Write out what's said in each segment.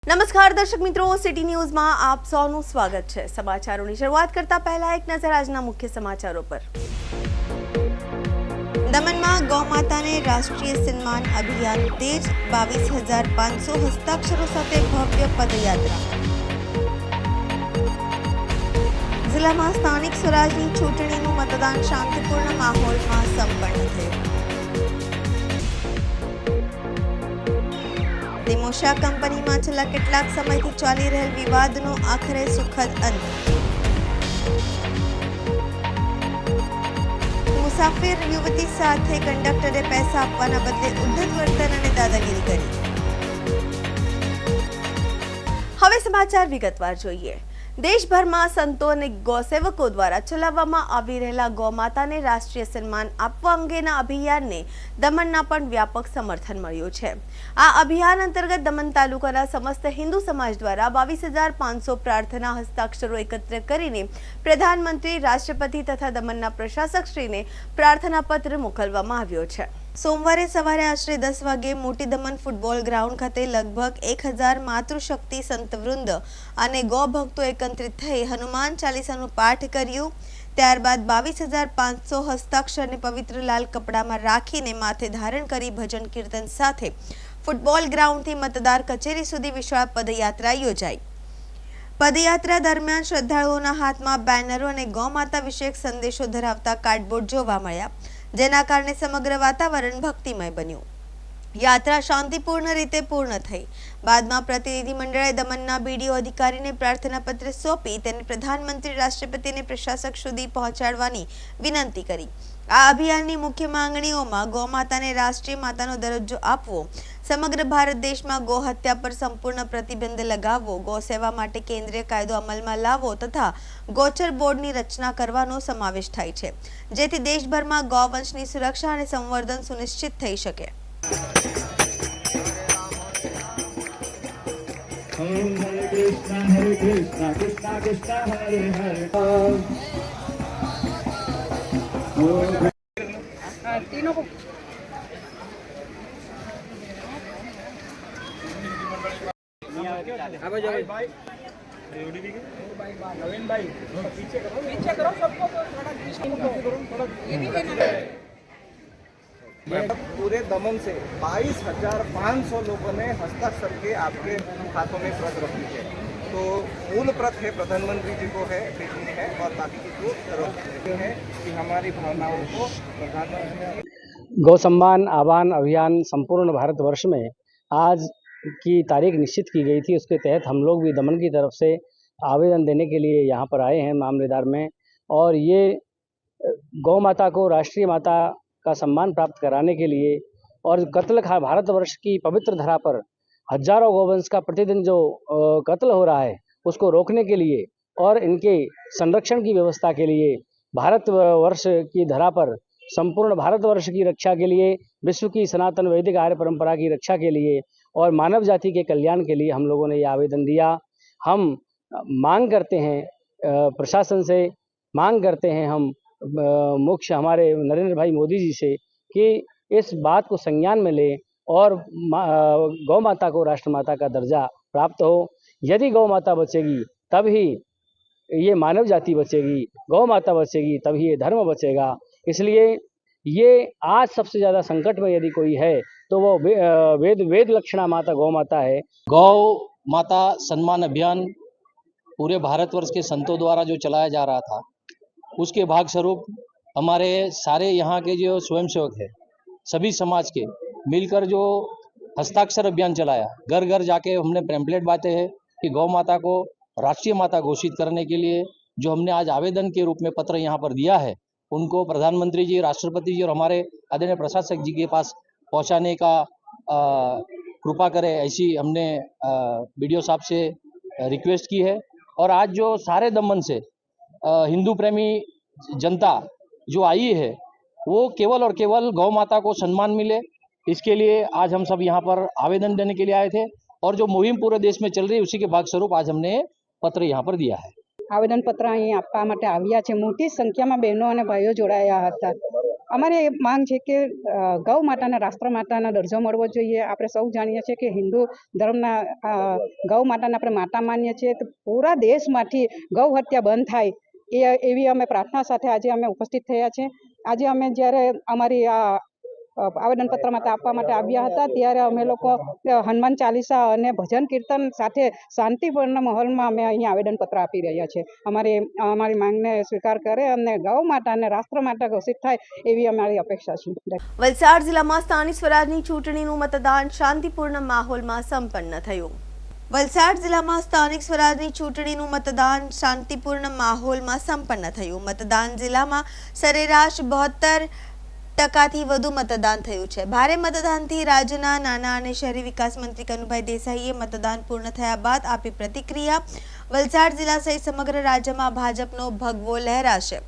નમસ્કાર દર્શક મિત્રો, સિટી ન્યૂઝમાં આપ સૌનું સ્વાગત છે। સમાચારોની શરૂઆત કરતા પહેલા એક નજર આજના મુખ્ય સમાચારો પર। દમણમાં ગૌમાતાને રાષ્ટ્રીય સન્માન અભિયાન તેજ, 22,500 હસ્તાક્ષરો સાથે ભવ્ય પદયાત્રા। જિલ્લામાં સ્થાનિક સ્વરાજની ચૂંટણીનું મતદાન શાંતિપૂર્ણ માહોલમાં સંપન્ન થયું। દિમોશા કંપનીમાં છેલ્લા કેટલાક સમયથી ચાલી રહેલ વિવાદનો આખરે સુખદ અંત। મુસાફિર યુવતી સાથે કંડક્ટરે પૈસા આપવાના બદલે ઉદ્ધત વર્તન અને દાદાગીરી કરી। હવે સમાચાર વિગતવાર જોઈએ। દેશભરમાં સંતો અને ગૌસેવકો દ્વારા ચલાવવામાં આવી રહેલા ગૌમાતાને રાષ્ટ્રીય સન્માન આપવા અંગેના અભિયાનને દમણના પણ વ્યાપક સમર્થન મળ્યું છે। આ અભિયાન અંતર્ગત દમણ તાલુકાના સમસ્ત હિન્દુ સમાજ દ્વારા 22,500 પ્રાર્થના હસ્તાક્ષરો એકત્ર કરીને પ્રધાનમંત્રી, રાષ્ટ્રપતિ તથા દમણના પ્રશાસકશ્રીને પ્રાર્થના પત્ર મોકલવામાં આવ્યો છે। સોમવારે સવારે આશરે 10 વાગે મોટી દમણ ફૂટબોલ ગ્રાઉન્ડ ખાતે લગભગ 1,000 માતૃશક્તિ સંતવૃંદ અને ગૌ ભક્તો એકત્રિત થઈ હનુમાન ચાલીસાનું પાઠ કર્યું। ત્યારબાદ 22,500 હસ્તાક્ષરને પવિત્ર લાલ કપડામાં રાખીને માથે ધારણ કરી ભજન કીર્તન સાથે ફૂટબોલ ગ્રાઉન્ડથી મતદાર કચેરી સુધી વિશાળ પદયાત્રા યોજાઈ। પદયાત્રા દરમિયાન શ્રદ્ધાળુઓના હાથમાં બેનરો અને ગૌમાતા વિશે સંદેશો ધરાવતા કાર્ડબોર્ડ જોવા મળ્યા, જેના કારણે સમગ્ર વાતાવરણ ભક્તિમય બન્યું। યાત્રા શાંતિપૂર્ણ રીતે પૂર્ણ થઈ બાદમાં પ્રતિનિધિ મંડળે દમણના બીડીઓ અધિકારીને પ્રાર્થના પત્ર સોંપી તેને પ્રધાનમંત્રી, રાષ્ટ્રપતિ અને પ્રશાસક સુધી પહોંચાડવાની વિનંતી કરી। આ અભિયાનની મુખ્ય માંગણીઓમાં ગૌમાતાને રાષ્ટ્રીય માતાનો દરજ્જો આપવો, સમગ્ર ભારત દેશમાં ગૌ હત્યા પર સંપૂર્ણ પ્રતિબંધ લગાવવો, ગૌ સેવા માટે કેન્દ્રીય કાયદો અમલમાં લાવવો તથા ગૌચર બોર્ડની રચના કરવાનો સમાવેશ થાય છે, જેથી દેશભરમાં ગૌવંશની સુરક્ષા અને સંવર્ધન સુનિશ્ચિત થઈ શકે। हरे कृष्णा कृष्णा कृष्णा हरे हरे। तीनों को नवीन भाई पीछे करो सबको पूरे दमन से 22,500 लोगों ने हस्ताक्षर के आपके हाथों में प्रत रखी है। तो मूल प्रत है प्रधानमंत्री जी को है, भेजनी है और बाकी की तो तरफ है कि हमारी भावनाओं को प्रधानमंत्री। गौ सम्मान आह्वान अभियान संपूर्ण भारतवर्ष में आज की तारीख निश्चित की गई थी। उसके तहत हम लोग भी दमन की तरफ से आवेदन देने के लिए यहाँ पर आए हैं मामलेदार में, और ये गौ माता को राष्ट्रीय माता का सम्मान प्राप्त कराने के लिए और कत्ल भारतवर्ष की पवित्र धरा पर हजारों गौवंश का प्रतिदिन जो कत्ल हो रहा है उसको रोकने के लिए और इनके संरक्षण की व्यवस्था के लिए भारतवर्ष की धरा पर संपूर्ण भारतवर्ष की रक्षा के लिए, विश्व की सनातन वैदिक आर्य परंपरा की रक्षा के लिए और मानव जाति के कल्याण के लिए हम लोगों ने ये आवेदन दिया। हम मांग करते हैं प्रशासन से, मांग करते हैं हम मुख्य हमारे नरेंद्र भाई मोदी जी से कि इस बात को संज्ञान में ले और गौ माता को राष्ट्रमाता का दर्जा प्राप्त हो। यदि गौ माता बचेगी तब ही ये मानव जाति बचेगी, गौ माता बचेगी तब ही ये धर्म बचेगा। इसलिए ये आज सबसे ज़्यादा संकट में यदि कोई है तो वो वेद लक्षणा माता गौ माता है। गौ माता सम्मान अभियान पूरे भारतवर्ष के संतों द्वारा जो चलाया जा रहा था, उसके भाग स्वरूप हमारे सारे यहाँ के जो स्वयंसेवक है, सभी समाज के मिलकर जो हस्ताक्षर अभियान चलाया, घर घर जाके हमने पैम्पलेट बांटे हैं कि गौ माता को राष्ट्रीय माता घोषित करने के लिए जो हमने आज आवेदन के रूप में पत्र यहाँ पर दिया है, उनको प्रधानमंत्री जी, राष्ट्रपति जी और हमारे आदरणीय प्रशासक जी के पास पहुँचाने का कृपा करें, ऐसी हमने बीडीओ साहब से रिक्वेस्ट की है। और आज जो सारे दमन से हिंदू प्रेमी जनता जो आई है, वो केवल और केवल गौ माता को सम्मान मिले, इसके लिए आज हम सब यहाँ पर आवेदन देने के लिए आए थे। और जो मुहिम पूरे देश में चल रही है उसी के भाग स्वरूप आज हमने पत्र यहाँ पर दिया है। आवेदन पत्र અહીં આપવા માટે આવ્યા છે। મોટી સંખ્યામાં બહેનો અને ભાઈઓ જોડાયા હતા। અમારી એ માંગ છે કે ગૌ માતાને રાષ્ટ્રમાતાનો દરજ્જો મળવો જોઈએ. આપણે સૌ જાણીએ છીએ કે હિન્દુ ધર્મના ગૌ માતાને આપણે માતા માનીએ છીએ. તો પૂરા દેશમાંથી ગૌ હત્યા બંધ થાય એવી અમે પ્રાર્થના સાથે આજે અમે ઉપસ્થિત થયા છે. આજે અમે જ્યારે અમારી આવેદનપત્ર માટે આપવા માટે આવ્યા હતા ત્યારે અમે લોકો હનુમાન ચાલીસા અને ભજન કીર્તન સાથે શાંતિપૂર્ણ માહોલમાં અમે અહીંયા આવેદનપત્ર આપી રહ્યા છે. અમારી માંગને સ્વીકાર કરે અને ગૌ માતાને રાષ્ટ્રમાતા ઘોષિત થાય એવી અમારી અપેક્ષા છે. વલસાડ જિલ્લામાં સ્થાનિક સ્વરાજની ચૂંટણીનું મતદાન શાંતિપૂર્ણ માહોલમાં સંપન્ન થયું. વલસાડ જિલ્લામાં સ્થાનિક સ્વરાજની ચૂંટણીનું મતદાન શાંતિપૂર્ણ માહોલમાં સંપન્ન થયું. મતદાન જિલ્લામાં સરેરાશ 72% વધુ મતદાન થયું છે. ભારે મતદાનથી રાજ્યના નાના અને શહેરી વિકાસ મંત્રી કનુભાઈ દેસાઈએ મતદાન પૂર્ણ થયા બાદ આપી પ્રતિક્રિયા. વલસાડ જિલ્લા સહિત સમગ્ર રાજ્યમાં ભાજપનો ભગવો લહેરાશે.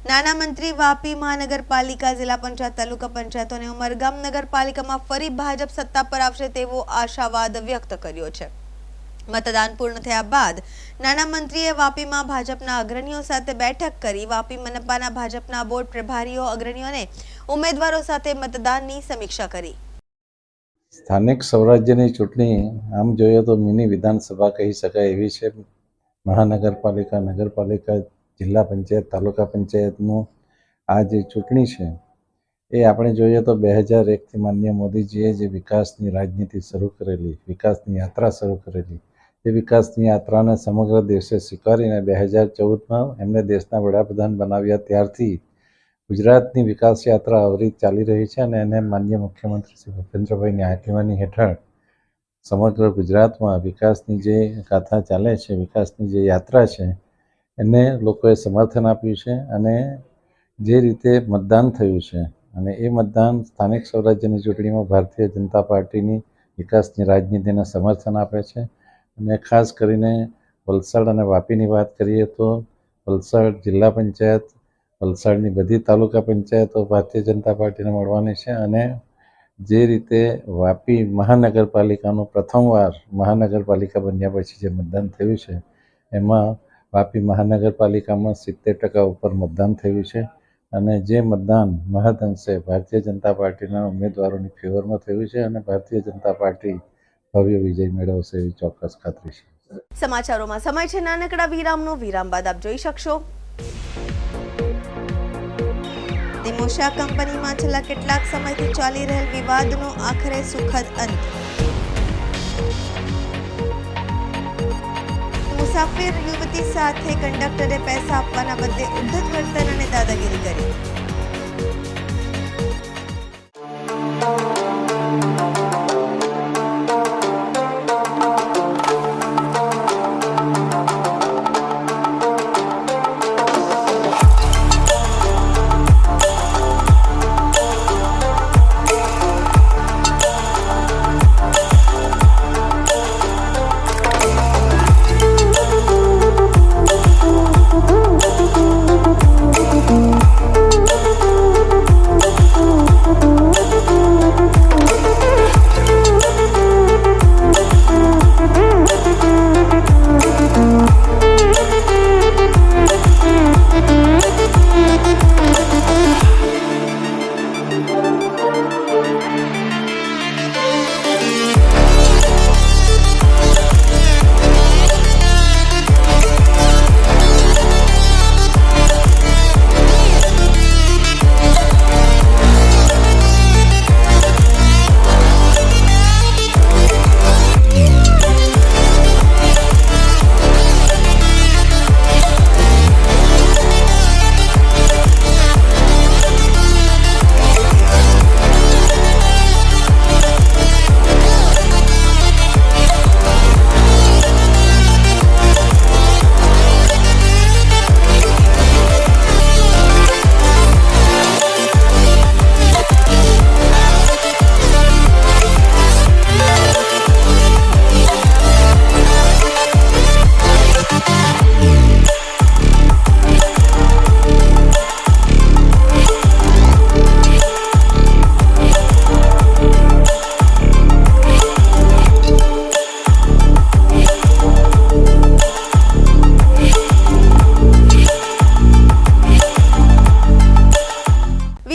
નાના મંત્રી વાપી મહાનગરપાલિકા, જિલ્લા પંચાયત, તાલુકા પંચાયતો અને ઉમરગામ નગરપાલિકામાં ફરી ભાજપ સત્તા પર આવશે તેવો આશાવાદ વ્યક્ત કર્યો છે. મતદાન પૂર્ણ થયા બાદ નાના મંત્રીએ વાપીમાં ભાજપના અગ્રણીઓ સાથે બેઠક કરી વાપી મનપાના ભાજપના બોર્ડ પ્રભારીઓ, અગ્રણીઓ અને ઉમેદવારો સાથે મતદાનની સમીક્ષા કરી. સ્થાનિક સ્વરાજ્યની ચૂંટણી આમ જોઈએ તો મિની વિધાનસભા કહી શકાય એવી છે. મહાનગરપાલિકા, નગરપાલિકા, જિલ્લા પંચાયત, તાલુકા પંચાયતનું આ જે ચૂંટણી છે એ આપણે જોઈએ તો 2001થી માનનીય મોદીજીએ જે વિકાસની રાજનીતિ શરૂ કરેલી, વિકાસની યાત્રા શરૂ કરેલી, એ વિકાસની યાત્રાને સમગ્ર દેશે સ્વીકારીને 2014માં એમને દેશના વડાપ્રધાન બનાવ્યા ત્યારથી ગુજરાતની વિકાસ યાત્રા અવિરત ચાલી રહી છે અને એને માનનીય મુખ્યમંત્રી શ્રી ભૂપેન્દ્રભાઈની આગેવાની હેઠળ સમગ્ર ગુજરાતમાં વિકાસની જે ગાથા ચાલે છે, વિકાસની જે યાત્રા છે એને લોકોએ સમર્થન આપ્યું છે. અને જે રીતે મતદાન થયું છે અને એ મતદાન સ્થાનિક સ્વરાજ્યની ચૂંટણીમાં ભારતીય જનતા પાર્ટીની વિકાસની રાજનીતિને સમર્થન આપે છે. અને ખાસ કરીને વલસાડ અને વાપીની વાત કરીએ તો વલસાડ જિલ્લા પંચાયત, વલસાડની બધી તાલુકા પંચાયતો ભારતીય જનતા પાર્ટીને મળવાની છે. અને જે રીતે વાપી મહાનગરપાલિકાનું પ્રથમવાર મહાનગરપાલિકા બન્યા પછી જે મતદાન થયું છે એમાં વાપી મહાનગરપાલિકામાં 70% ઉપર મતદાન થયું છે. અને જે મતદાન મહદઅંશે ભારતીય જનતા પાર્ટીના ઉમેદવારોની ફેવરમાં થયું છે અને ભારતીય જનતા પાર્ટી ભવ્ય વિજય મેળવશે એવી ચોક્કસ ખાતરી છે. સમાચારોમાં સમય છે નાનકડા વિરામનો. વિરામ બાદ આપ જોઈ શકશો દિમોશા કંપનીમાં છેલ્લા કેટલાક સમયથી ચાલી રહેલ વિવાદનો આખરે સુખદ અંત. મુસાફિર યુવતી સાથે કંડક્ટરે પૈસા આપવાના બદલે ઉદ્ધત વર્તન અને દાદાગીરી કરી.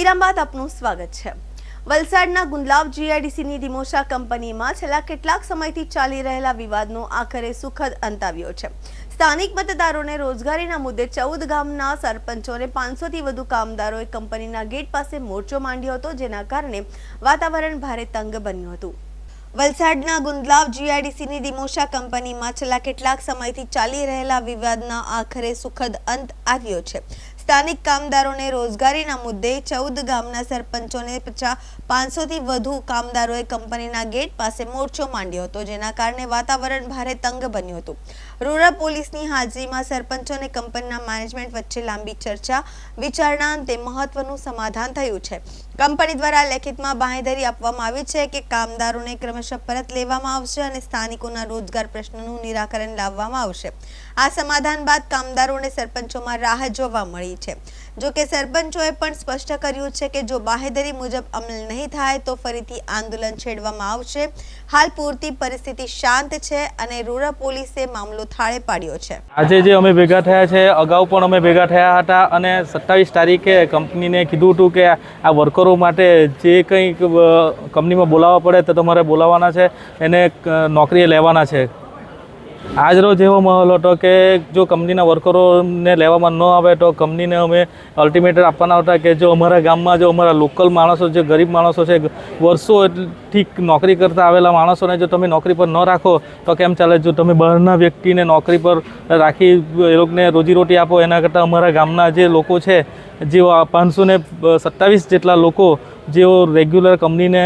વિરામ બાદ આપનું સ્વાગત છે। વલસાડના ગુંદલાવ જીઆઈડીસીની ડિમોશા કંપનીમાં છેલ્લા કેટલાક સમયથી ચાલી રહેલા વિવાદનો આખરે સુખદ અંત આવ્યો છે। સ્થાનિક મતદારોને રોજગારીના મુદ્દે 14 ગામના સરપંચોને 500થી વધુ કામદારોએ કંપનીના ગેટ પાસે મોરચો માંડ્યો હતો, જેના કારણે વાતાવરણ ભારે તંગ બન્યું હતું। વલસાડના ગુંદલાવ જીઆઈડીસીની ડિમોશા કંપનીમાં છેલ્લા કેટલાક સમયથી ચાલી રહેલા વિવાદના આખરે સુખદ અંત આવ્યો છે। સ્થાનિક કામદારોને રોજગારીના મુદ્દે 14 ગામના સરપંચોને 500થી વધુ કામદારોએ કંપનીના ગેટ પાસે મોરચો માંડ્યો હતો, જેના કારણે વાતાવરણ ભારે તંગ બન્યું હતું। રૂરલ પોલીસની હાજરીમાં સરપંચો અને કંપનીના મેનેજમેન્ટ વચ્ચે લાંબી ચર્ચા વિચારણા અંતે મહત્વનું સમાધાન થયું છે। કંપની દ્વારા લેખિતમાં બાંહેધરી આપવામાં આવી છે કે કામદારોને ક્રમશઃ પરત લેવામાં આવશે અને સ્થાનિકોના રોજગાર પ્રશ્નોનું નિરાકરણ લાવવામાં આવશે। આ સમાધાન બાદ કામદારો અને સરપંચોમાં રાહત જોવા મળી છે। જો કે સરપંચોએ પણ સ્પષ્ટ કર્યું છે કે જો બાંહેધરી મુજબ અમલ નહીં થાય તો ફરીથી આંદોલન છેડવામાં આવશે। હાલ પૂરતી પરિસ્થિતિ શાંત છે અને રૂરલ પોલીસે મામલો થાળે પાડ્યો છે। આજે જે અમે ભેગા થયા છે, અગાઉ પણ અમે ભેગા થયા હતા અને 27 તારીખે કંપનીને કીધું હતું કે આ વર્કરો માટે જે કંઈ કંપનીમાં બોલાવવા પડે તો તમારે બોલાવવાના છે, એને નોકરીએ લેવાના છે। આજ રોજ એવો માહોલ હતો કે જો કંપનીના વર્કરોને લેવામાં ન આવે તો કંપનીને અમે અલ્ટિમેટમ આપવાના હતા કે જો અમારા ગામમાં જો અમારા લોકલ માણસો, જે ગરીબ માણસો છે, વર્ષોથી નોકરી કરતા આવેલા માણસોને જો તમે નોકરી પર ન રાખો તો કેમ ચાલે। જો તમે બહારના વ્યક્તિને નોકરી પર રાખી એ લોકોને રોજીરોટી આપો, એના કરતાં અમારા ગામના જે લોકો છે, જેઓ 527 જેટલા લોકો જેઓ રેગ્યુલર કંપનીને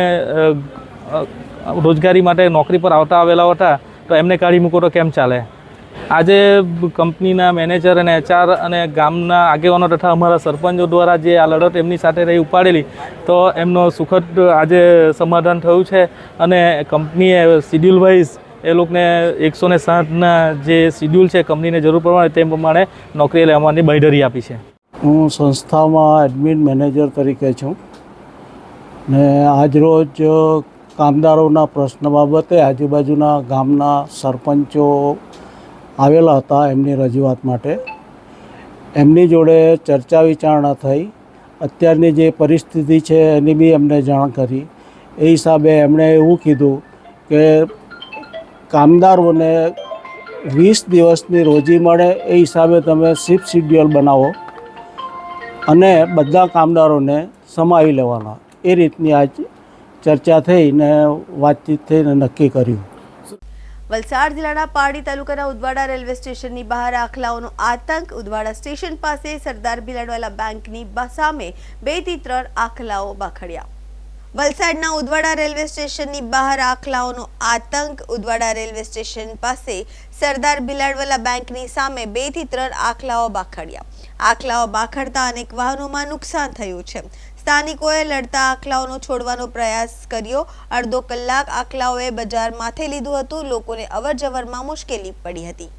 રોજગારી માટે નોકરી પર આવતા આવેલા હતા તો એમને કાઢી મૂકો તો કેમ ચાલે। આજે કંપનીના મેનેજર અને HR અને ગામના આગેવાનો તથા અમારા સરપંચો દ્વારા જે આ લડત એમની સાથે રહી ઉપાડેલી તો એમનો સુખદ આજે સમાધાન થયું છે અને કંપનીએ શિડ્યુલ વાઇઝ એ લોકોને 107ના જે શિડ્યુલ છે કંપનીને જરૂર પ્રમાણે તે પ્રમાણે નોકરી લેવાની બાંહેધરી આપી છે। હું સંસ્થામાં એડમિન મેનેજર તરીકે છું ને આજરોજ કામદારોના પ્રશ્ન બાબતે આજુબાજુના ગામના સરપંચો આવેલા હતા એમની રજૂઆત માટે। એમની જોડે ચર્ચા વિચારણા થઈ, અત્યારની જે પરિસ્થિતિ છે એની બી એમને જાણ કરી। એ હિસાબે એમણે એવું કીધું કે કામદારોને 20 દિવસની રોજી મળે એ હિસાબે તમે શિફ્ટ શિડ્યુલ બનાવો અને બધા કામદારોને સમાવી લેવાના। એ રીતની આજ ચર્ચા થઈને વાતચીત થઈને નક્કી કર્યું। વલસાડ જિલ્લાના પારડી તાલુકાના ઉદવાડા રેલવે સ્ટેશનની બહાર આખલાઓનો આતંક। ઉદવાડા સ્ટેશન પાસે સરદાર બિલાડવાલા બેંકની સામે 2 થી 3 આખલાઓ બાખડ્યા। વલસાડના ઉદવાડા રેલવે સ્ટેશનની બહાર આખલાઓનો આતંક। ઉદવાડા રેલવે સ્ટેશન પાસે સરદાર બિલાડવાલા બેંકની સામે 2 થી 3 આખલાઓ બાખડ્યા। આખલાઓ બાખડતા અનેક વાહનોમાં નુકસાન થયું છે। સ્થાનિકોએ લડતા આખલાઓનો છોડવાનો પ્રયાસ કર્યો। અડધો કલાક આખલાઓએ બજાર માથે લીધું હતું। લોકોને અવરજવરમાં મુશ્કેલી પડી હતી।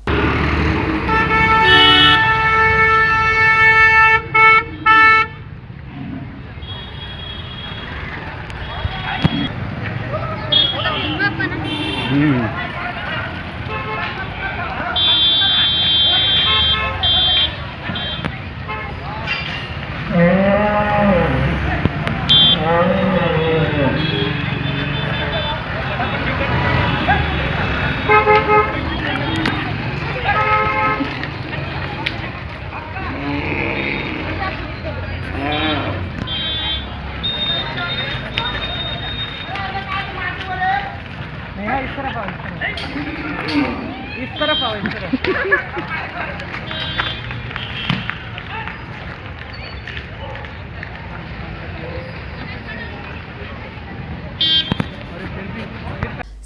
इस तरफ आओ, इस तरफ।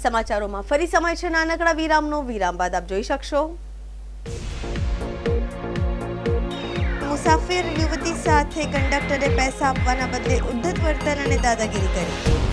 સમાચારોમાં ફરી સમય છે નાનકડા વિરામનો। વિરામ બાદ આપ જોઈ શકશો મુસાફિર યુવતી સાથે કંડક્ટરે પૈસા આપવાના બદલે ઉદ્ધત વર્તન અને દાદાગીરી કરી।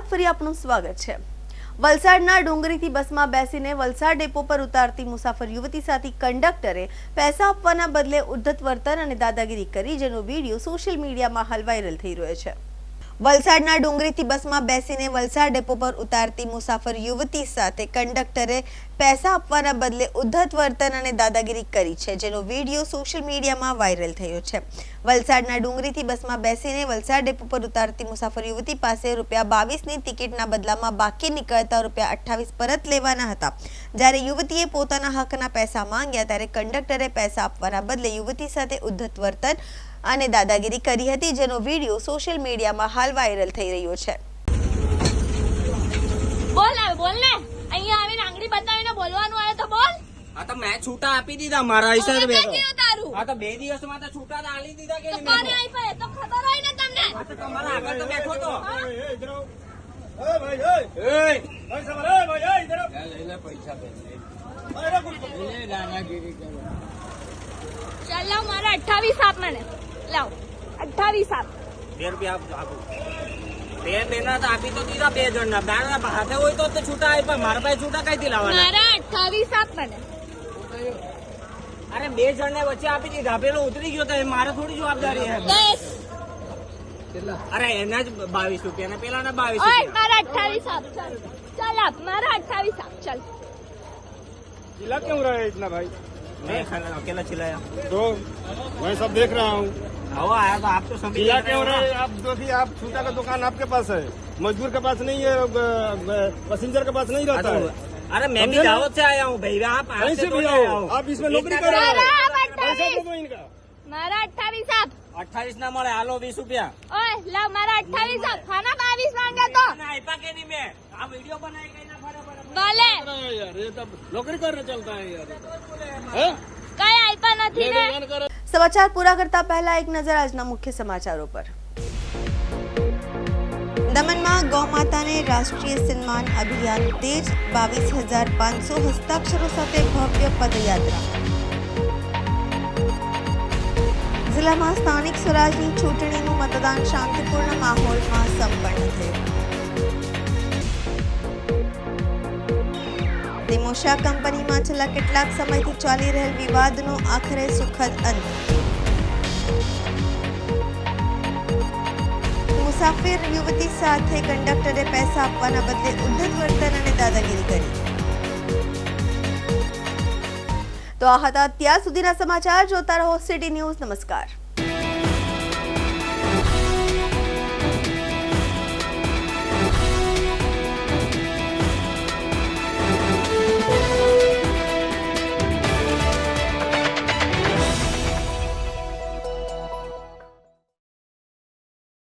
બાદ ફરી આપનું સ્વાગત છે। વલસાડના ડુંગરીથી બસમાં બેસીને વલસાડ ડેપો પર ઉતારતી મુસાફર યુવતી સાથે કંડક્ટરે પૈસા આપવાના બદલે ઉદ્ધત વર્તન અને દાદાગીરી કરી, જેનો વિડીયો સોશિયલ મીડિયામાં હાલ વાયરલ થઈ રહ્યો છે। વલસાડના ડુંગરીથી બસમાં બેસીને વલસાડ ડેપો પર ઉતારતી મુસાફર યુવતી સાથે કંડક્ટરે પૈસા આપવાના બદલે ઉદ્ધત વર્તન અને દાદાગીરી કરી છે, જેનો વિડીયો સોશિયલ મીડિયામાં વાયરલ થયો છે। વલસાડના ડુંગરીથી બસમાં બેસીને વલસાડ ડેપો પર ઉતારતી મુસાફર યુવતી પાસે ₹22ની ટિકિટના બદલામાં બાકી નીકળતા ₹28 પરત લેવાના હતા। જ્યારે યુવતીએ પોતાના હકના પૈસા માંગ્યા ત્યારે કંડક્ટરે પૈસા આપવાના બદલે યુવતી સાથે ઉદ્ધત વર્તન અને દાદાગીરી કરી હતી, જેનો વિડીયો સોશિયલ મીડિયામાં હાલ વાયરલ થઈ રહ્યો છે। બોલ ને અહીંયા આવીને આંગળી બતાવીને બોલવાનું આવે તો બોલ। હા તો મેં છૂટા આપી દીધા મારા હિસાબે તારું હા તો 2 દિવસમાં તો છૂટા તો આલી દીધા કે નહીં કોને આપ્યા એ તો ખબર હોય ને તમને। હા તો તમારા આગળ તો બેઠો તો ચાલ લાવ મારા 28 આપ મને, લાવ 28 આપ। 2 રૂપિયા આપો। બે દેના તો આપી તો દીધા 2 જણના, બારના હાથે હોય તો છૂટા આપ્યા, મારા પાસે છૂટા કઈથી લાવવાના? મારા 28 આપ મને। અરે 2 જણને વચ્ચે આપી દીધા, પેલો ઉતરી ગયો તો મારે થોડી જવાબદારી છે। અરે એના જ 22 રૂપિયા ને પેલાના 22 ઓય રૂપિયા। મારા 28 આપ, ચાલ ચાલ આપ મારા 28 આપ, ચાલ। चिल्ला क्यों रहा है इतना भाई? मैं अकेला चिल्लाया तो मैं सब देख रहा हूँ। आओ आया तो आप तो सभी चिल्ला देख रहे हो क्यों ना। रहे? आप देखिए, आप छूटा का दुकान आपके पास है, मजदूर के पास नहीं है, पैसेंजर के पास नहीं रहता है। अरे मैं भी दावत से आया हूँ भैया, आप कहीं से भी आओ, आप इसमें नौकरी कर रहे मारा हो, आप पैसा 28 दो इनका। મારા 28 આપ। 28 ના મળે, હાલો 20 રૂપિયા ઓય લાવ મારા 28 આપ, ખાના 22 માંગે તો આપ્યા કે નહીં? મેં આ વિડીયો બનાવી કઈ ના ફરે બોલે यार ये तो नौकरी करने चलता है यार, हैं? કઈ આપ્યા નથી ને। સમાચાર પૂરા કરતા પહેલા એક નજર આજના મુખ્ય સમાચારો પર। દમણમાં ગૌમાતાને રાષ્ટ્રીય સન્માન અભિયાન તેજ, 22,500 હસ્તાક્ષરો સાથે ભવ્ય પદયાત્રા। જિલ્લામાં સ્થાનિક સ્વરાજની ચૂંટણીનું મતદાન શાંતિપૂર્ણ માહોલમાં સંપન્ન થયું। દિમોશા કંપનીમાં છેલ્લા કેટલાક સમયથી ચાલી રહેલ વિવાદનો આખરે સુખદ અંત। મુસાફિર યુવતી સાથે કંડક્ટરે પૈસા આપવાના બદલે ઉદ્ધત વર્તન અને દાદાગીરી કરી। તો આ હતા અત્યાર સુધીના સમાચાર। જોતા રહો સિટી ન્યૂઝ। નમસ્કાર।